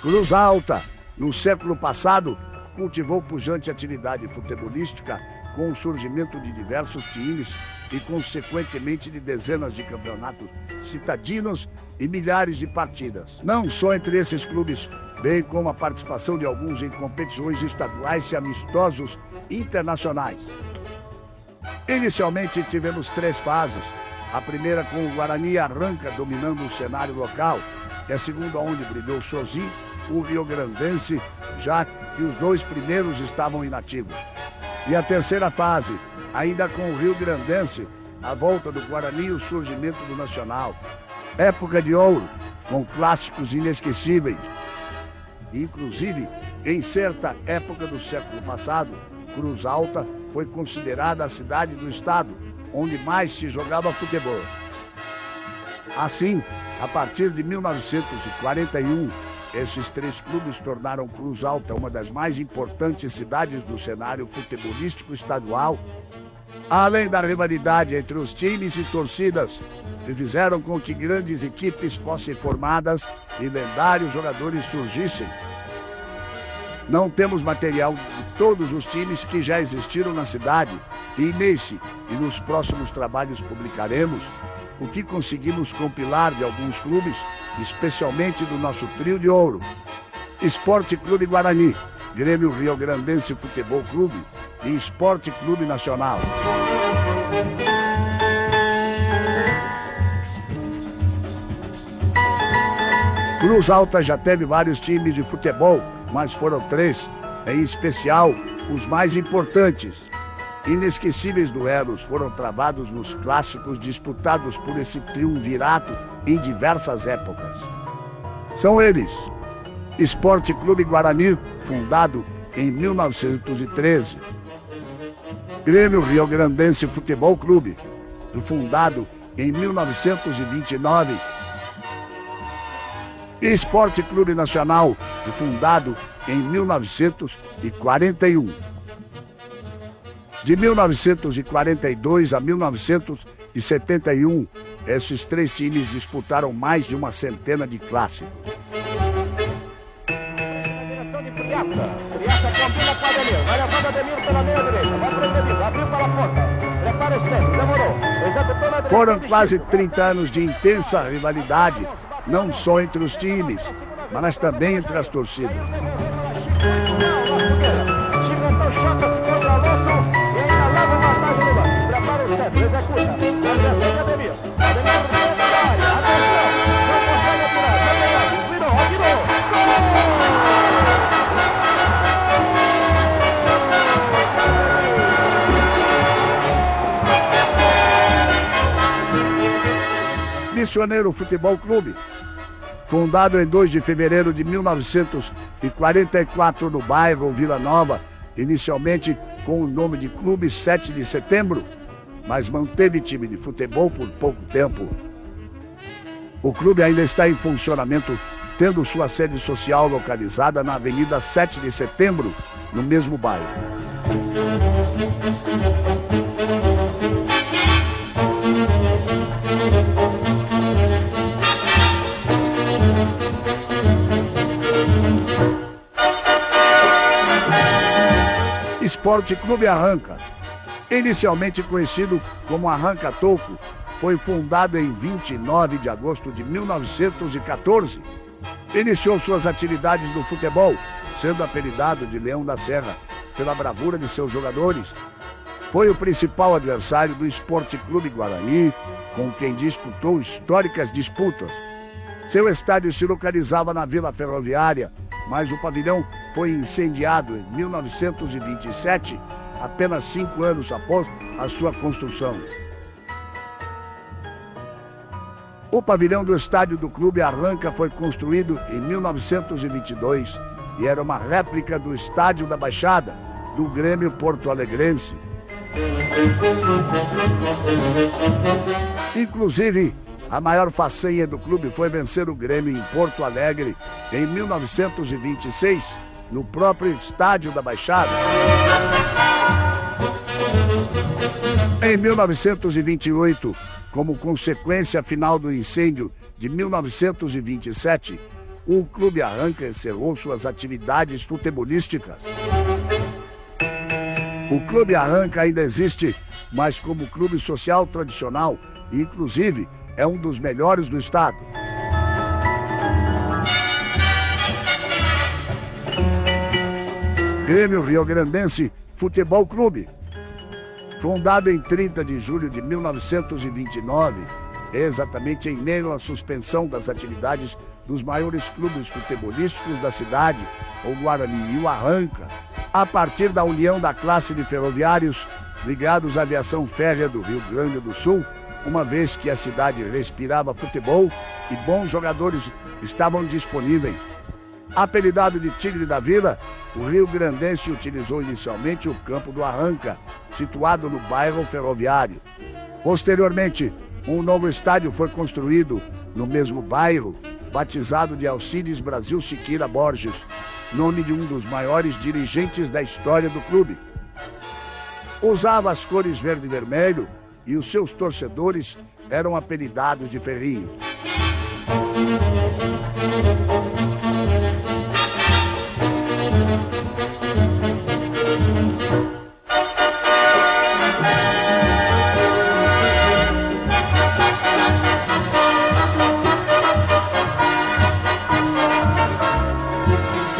Cruz Alta, no século passado, cultivou pujante atividade futebolística com o surgimento de diversos times e, consequentemente, de dezenas de campeonatos citadinos e milhares de partidas. Não só entre esses clubes, bem como a participação de alguns em competições estaduais e amistosos internacionais. Inicialmente tivemos 3 fases. A primeira com o Guarani Arranca dominando o cenário local, e a segunda onde brilhou sozinho o Riograndense, já que os 2 primeiros estavam inativos. E a terceira fase, ainda com o Riograndense, a volta do Guarani e o surgimento do Nacional. Época de ouro, com clássicos inesquecíveis. Inclusive, em certa época do século passado, Cruz Alta foi considerada a cidade do estado onde mais se jogava futebol. Assim, a partir de 1941, esses 3 clubes tornaram Cruz Alta uma das mais importantes cidades do cenário futebolístico estadual, além da rivalidade entre os times e torcidas, que fizeram com que grandes equipes fossem formadas e lendários jogadores surgissem. Não temos material de todos os times que já existiram na cidade, e nesse e nos próximos trabalhos publicaremos o que conseguimos compilar de alguns clubes, especialmente do nosso trio de ouro: Esporte Clube Guarani, Grêmio Riograndense Futebol Clube e Esporte Clube Nacional. Cruz Alta já teve vários times de futebol, mas foram 3, em especial os mais importantes. Inesquecíveis duelos foram travados nos clássicos disputados por esse triunvirato em diversas épocas. São eles: Esporte Clube Guarani, fundado em 1913. Grêmio Riograndense Futebol Clube, fundado em 1929. Esporte Clube Nacional, fundado em 1941. De 1942 a 1971, esses 3 times disputaram mais de uma centena de clássicos. Friaca combina com Ademir, vai levando Ademir pela meia direita, vai progredindo, abriu para a ponta, prepara o centro, demorou, executou na direita. Foram quase 30 anos de intensa rivalidade, não só entre os times, mas também entre as torcidas. Missioneiro Futebol Clube, fundado em 2 de fevereiro de 1944 no bairro Vila Nova, inicialmente com o nome de Clube 7 de Setembro, mas manteve time de futebol por pouco tempo. O clube ainda está em funcionamento, tendo sua sede social localizada na Avenida 7 de Setembro, no mesmo bairro. Esporte Clube Arranca, inicialmente conhecido como Arranca Toco, foi fundado em 29 de agosto de 1914. Iniciou suas atividades no futebol, sendo apelidado de Leão da Serra pela bravura de seus jogadores. Foi o principal adversário do Esporte Clube Guarani, com quem disputou históricas disputas. Seu estádio se localizava na Vila Ferroviária, mas o pavilhão foi incendiado em 1927, apenas 5 anos após a sua construção. O pavilhão do estádio do Clube Arranca foi construído em 1922 e era uma réplica do Estádio da Baixada, do Grêmio Porto-Alegrense. Inclusive, a maior façanha do clube foi vencer o Grêmio em Porto Alegre em 1926, no próprio estádio da Baixada. Em 1928, como consequência final do incêndio de 1927, o Clube Arranca encerrou suas atividades futebolísticas. O Clube Arranca ainda existe, mas como clube social tradicional, e inclusive é um dos melhores do estado. Grêmio Riograndense Futebol Clube. Fundado em 30 de julho de 1929, exatamente em meio à suspensão das atividades dos maiores clubes futebolísticos da cidade, o Guarani e o Arranca, a partir da união da classe de ferroviários ligados à aviação férrea do Rio Grande do Sul, uma vez que a cidade respirava futebol e bons jogadores estavam disponíveis. Apelidado de Tigre da Vila, o Riograndense utilizou inicialmente o campo do Arranca, situado no bairro Ferroviário. Posteriormente, um novo estádio foi construído no mesmo bairro, batizado de Alcides Brasil Siqueira Borges, nome de um dos maiores dirigentes da história do clube. Usava as cores verde e vermelho e os seus torcedores eram apelidados de Ferrinhos.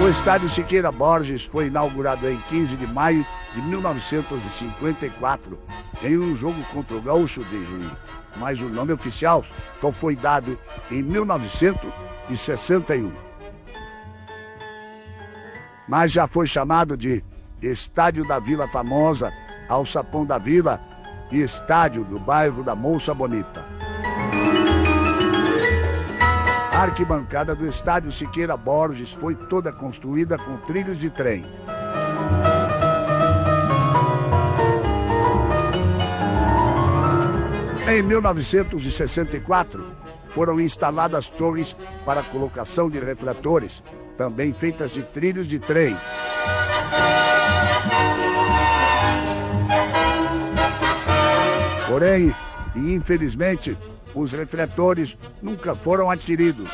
O estádio Siqueira Borges foi inaugurado em 15 de maio de 1954, em um jogo contra o Gaúcho de Juí, mas o nome oficial só foi dado em 1961. Mas já foi chamado de Estádio da Vila Famosa, Alçapão da Vila e Estádio do Bairro da Moça Bonita. A arquibancada do estádio Siqueira Borges foi toda construída com trilhos de trem. Em 1964, foram instaladas torres para a colocação de refletores, também feitas de trilhos de trem. Porém, e infelizmente, os refletores nunca foram adquiridos.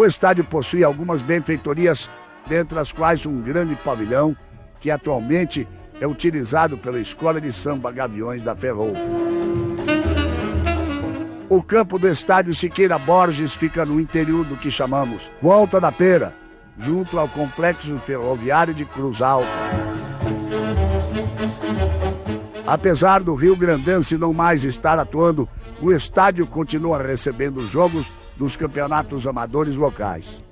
O estádio possui algumas benfeitorias, dentre as quais um grande pavilhão, que atualmente é utilizado pela Escola de Samba Gaviões da Ferrol. O campo do estádio Siqueira Borges fica no interior do que chamamos Volta da Pera, junto ao complexo ferroviário de Cruz Alta. Apesar do Riograndense não mais estar atuando, o estádio continua recebendo jogos dos campeonatos amadores locais.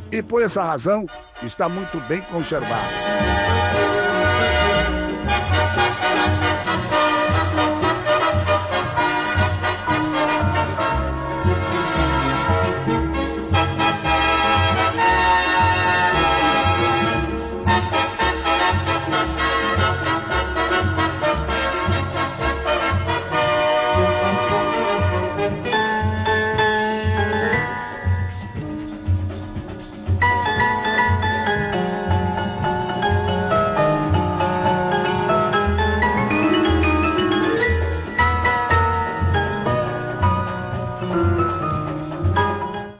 E por essa razão, está muito bem conservado.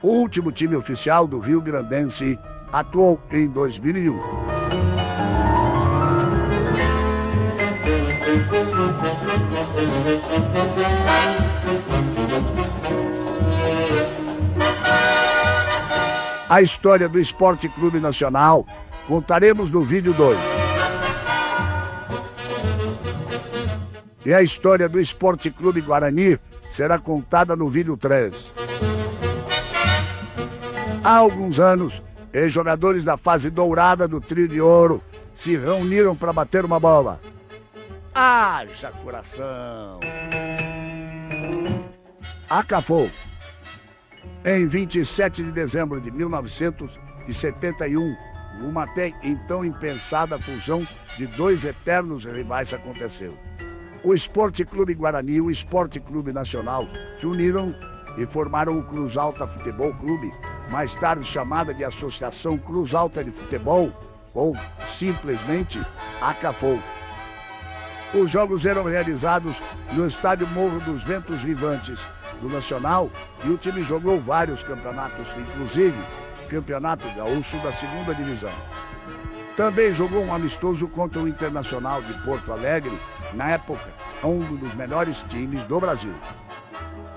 O último time oficial do Riograndense atuou em 2001. A história do Esporte Clube Nacional Contaremos no vídeo 2. E a história do Esporte Clube Guarani será contada no vídeo 3. Há alguns anos, ex-jogadores da fase dourada do Trio de Ouro se reuniram para bater uma bola. Haja coração! Acafou. Em 27 de dezembro de 1971, uma até então impensada fusão de dois eternos rivais aconteceu. O Esporte Clube Guarani e o Esporte Clube Nacional se uniram e formaram o Cruz Alta Futebol Clube, mais tarde chamada de Associação Cruz Alta de Futebol, ou simplesmente Acafou. Os jogos eram realizados no estádio Morro dos Ventos Vivantes do Nacional e o time jogou vários campeonatos, inclusive Campeonato Gaúcho da 2ª Divisão. Também jogou um amistoso contra o Internacional de Porto Alegre, na época, um dos melhores times do Brasil.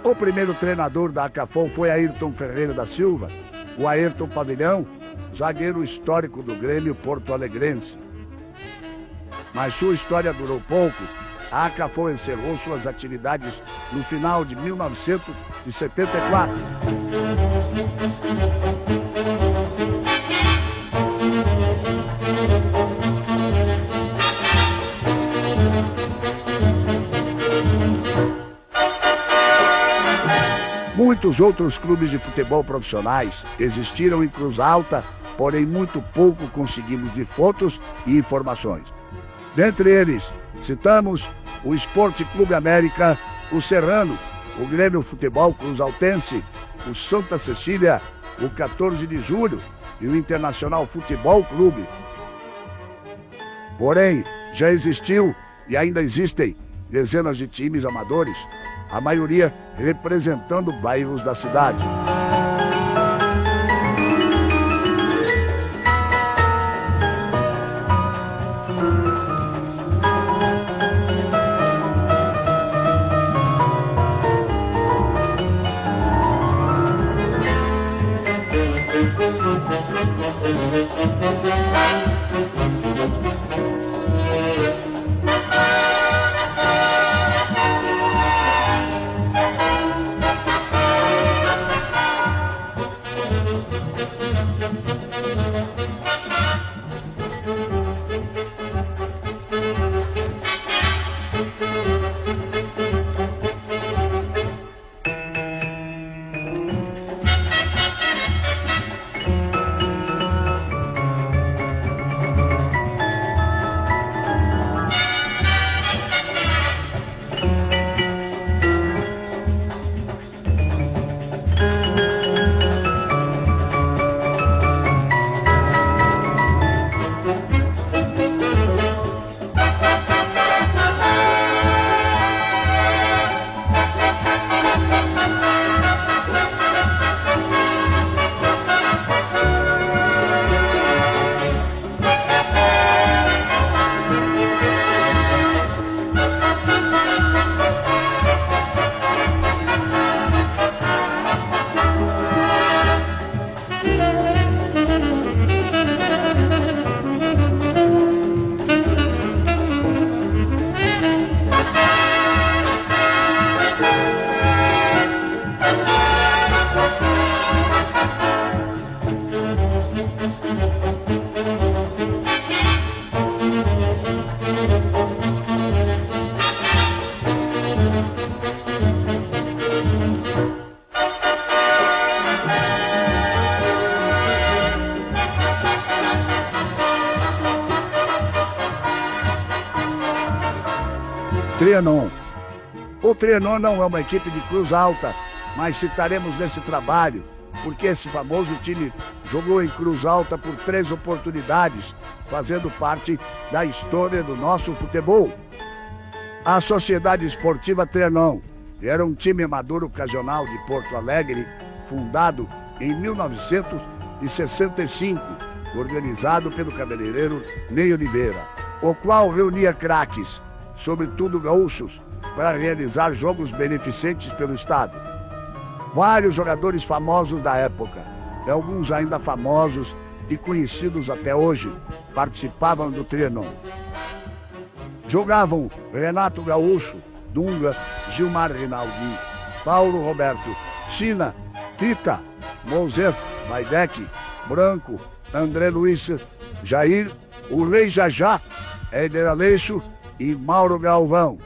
O primeiro treinador da Acafou foi Ayrton Ferreira da Silva, o Ayrton Pavilhão, zagueiro histórico do Grêmio porto-alegrense. Mas sua história durou pouco. A Acafou encerrou suas atividades no final de 1974. Muitos outros clubes de futebol profissionais existiram em Cruz Alta, porém muito pouco conseguimos de fotos e informações. Dentre eles, citamos o Esporte Clube América, o Serrano, o Grêmio Futebol Cruzaltense, o Santa Cecília, o 14 de Julho e o Internacional Futebol Clube. Porém, já existiu e ainda existem dezenas de times amadores, a maioria representando bairros da cidade. Trianon. O Trianon não é uma equipe de Cruz Alta, mas citaremos nesse trabalho, porque esse famoso time jogou em Cruz Alta por 3 oportunidades, fazendo parte da história do nosso futebol. A Sociedade Esportiva Trianon era um time amador ocasional de Porto Alegre, fundado em 1965, organizado pelo cabeleireiro Ney Oliveira, o qual reunia craques, sobretudo gaúchos, para realizar jogos beneficentes pelo estado. Vários jogadores famosos da época, e alguns ainda famosos, e conhecidos até hoje participavam do Trianon. Jogavam Renato Gaúcho, Dunga, Gilmar Rinaldi, Paulo Roberto, China, Tita, Moser, Baidec, Branco, André Luiz, Jair, o Rei Jajá, Éder Aleixo e Mauro Galvão.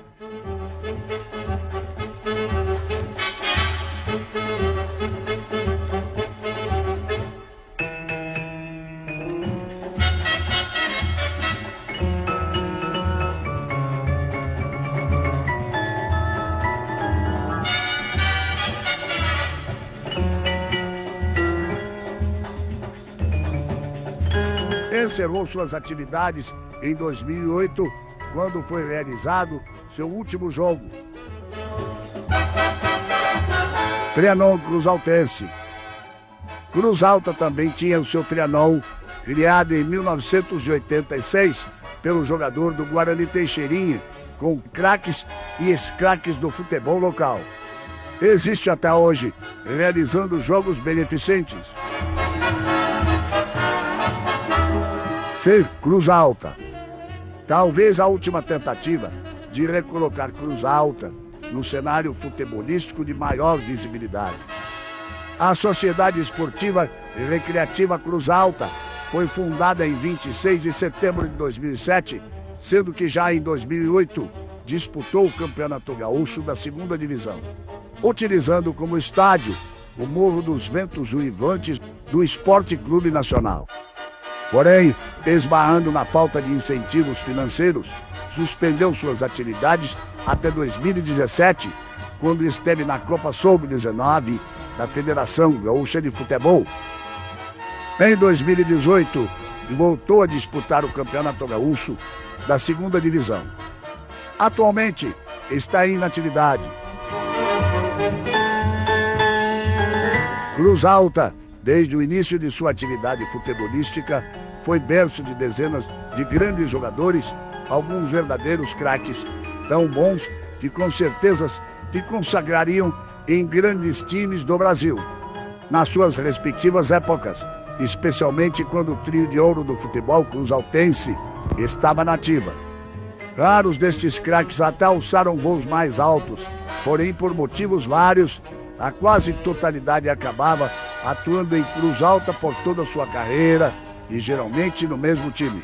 Encerrou suas atividades em 2008, quando foi realizado seu último jogo. Trianon Cruzaltense. Cruz Alta também tinha o seu Trianon, criado em 1986 pelo jogador do Guarani Teixeirinha, com craques e ex-craques do futebol local. Existe até hoje, realizando jogos beneficentes. C. Cruz Alta. Talvez a última tentativa de recolocar Cruz Alta no cenário futebolístico de maior visibilidade. A Sociedade Esportiva e Recreativa Cruz Alta foi fundada em 26 de setembro de 2007, sendo que já em 2008 disputou o Campeonato Gaúcho da 2ª Divisão, utilizando como estádio o Morro dos Ventos Uivantes do Esporte Clube Nacional. Porém, esbarrando na falta de incentivos financeiros, suspendeu suas atividades até 2017, quando esteve na Copa Sub-19 da Federação Gaúcha de Futebol. Em 2018, voltou a disputar o Campeonato Gaúcho da 2ª Divisão. Atualmente, está em inatividade. Cruz Alta, desde o início de sua atividade futebolística, foi berço de dezenas de grandes jogadores, alguns verdadeiros craques, tão bons que com certeza se consagrariam em grandes times do Brasil, nas suas respectivas épocas, especialmente quando o trio de ouro do futebol cruzaltense estava na ativa. Raros destes craques até alçaram voos mais altos, porém por motivos vários, a quase totalidade acabava atuando em Cruz Alta por toda a sua carreira e geralmente no mesmo time.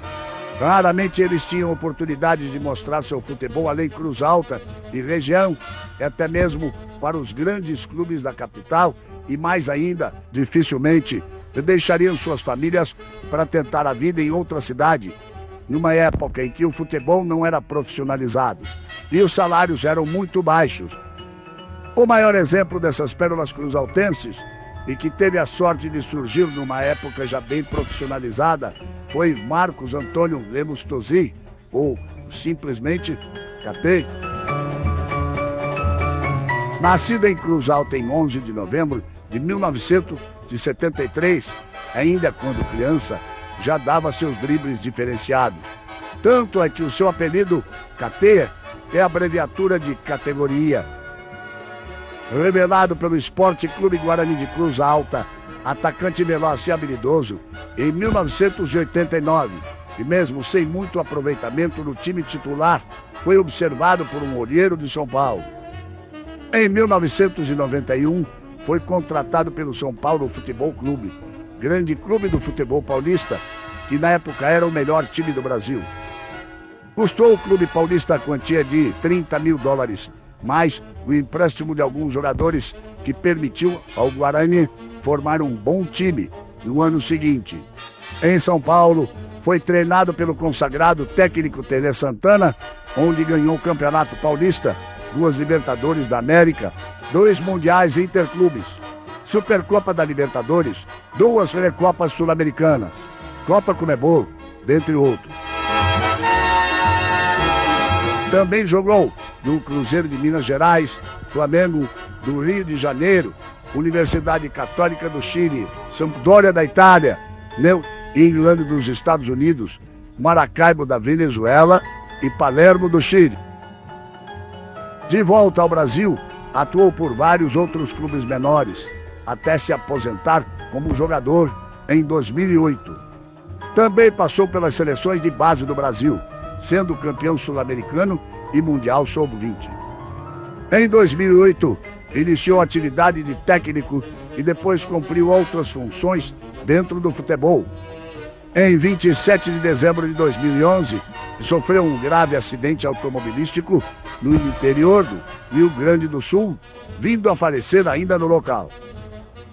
Raramente eles tinham oportunidades de mostrar seu futebol além Cruz Alta e região, e até mesmo para os grandes clubes da capital, e mais ainda, dificilmente deixariam suas famílias para tentar a vida em outra cidade, numa época em que o futebol não era profissionalizado e os salários eram muito baixos. O maior exemplo dessas pérolas cruzaltenses, e que teve a sorte de surgir numa época já bem profissionalizada, foi Marcos Antônio Lemos Tosi, ou simplesmente Catei. Nascido em Cruz Alta em 11 de novembro de 1973, ainda quando criança, já dava seus dribles diferenciados. Tanto é que o seu apelido, Cateia, é a abreviatura de categoria. Revelado pelo Esporte Clube Guarani de Cruz Alta, atacante veloz e habilidoso, em 1989, e mesmo sem muito aproveitamento no time titular, foi observado por um olheiro de São Paulo. Em 1991, foi contratado pelo São Paulo Futebol Clube, grande clube do futebol paulista, que na época era o melhor time do Brasil. Custou ao clube paulista a quantia de $30 mil, mais o empréstimo de alguns jogadores que permitiu ao Guarani formar um bom time no ano seguinte. Em São Paulo, foi treinado pelo consagrado técnico Tele Santana, onde ganhou o Campeonato Paulista, 2 Libertadores da América, 2 Mundiais Interclubes, Supercopa da Libertadores, 2 Recopas Sul-Americanas, Copa Conmebol, dentre outros. Também jogou no Cruzeiro de Minas Gerais, Flamengo do Rio de Janeiro, Universidade Católica do Chile, Sampdoria da Itália, New England dos Estados Unidos, Maracaibo da Venezuela e Palermo do Chile. De volta ao Brasil, atuou por vários outros clubes menores, até se aposentar como jogador em 2008. Também passou pelas seleções de base do Brasil, sendo campeão sul-americano e mundial sub-20. Em 2008, iniciou a atividade de técnico e depois cumpriu outras funções dentro do futebol. Em 27 de dezembro de 2011, sofreu um grave acidente automobilístico no interior do Rio Grande do Sul, vindo a falecer ainda no local.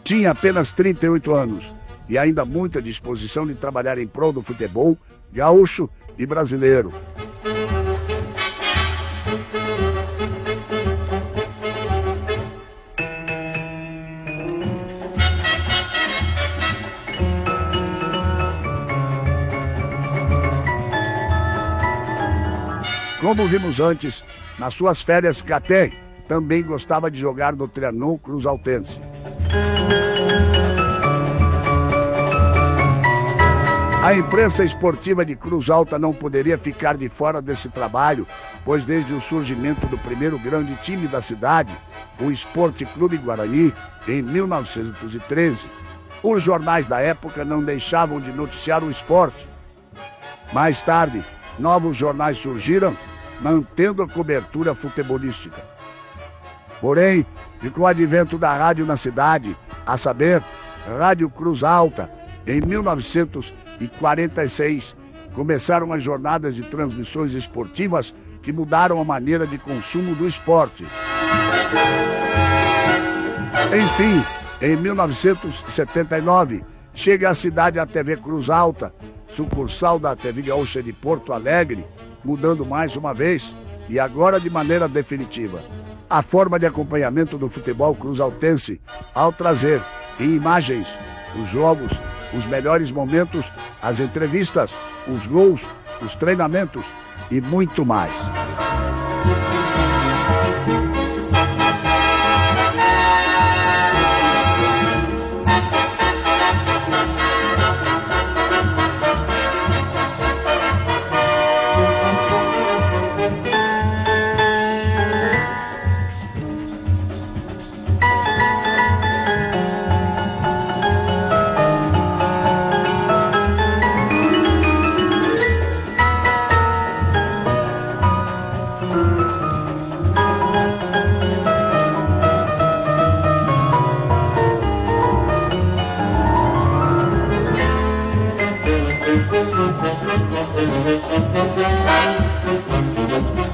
Tinha apenas 38 anos e ainda muita disposição de trabalhar em prol do futebol gaúcho e brasileiro. Como vimos antes, nas suas férias, Katé também gostava de jogar no Trianon Cruzaltense. A imprensa esportiva de Cruz Alta não poderia ficar de fora desse trabalho, pois desde o surgimento do primeiro grande time da cidade, o Esporte Clube Guarani, em 1913, os jornais da época não deixavam de noticiar o esporte. Mais tarde, novos jornais surgiram, mantendo a cobertura futebolística. Porém, com o advento da rádio na cidade, a saber, Rádio Cruz Alta, em 1946, começaram as jornadas de transmissões esportivas que mudaram a maneira de consumo do esporte. Enfim, em 1979, chega à cidade a TV Cruz Alta, sucursal da TV Gaúcha de Porto Alegre, mudando mais uma vez, e agora de maneira definitiva, a forma de acompanhamento do futebol cruzaltense, ao trazer em imagens os jogos, os melhores momentos, as entrevistas, os gols, os treinamentos e muito mais. Thank you.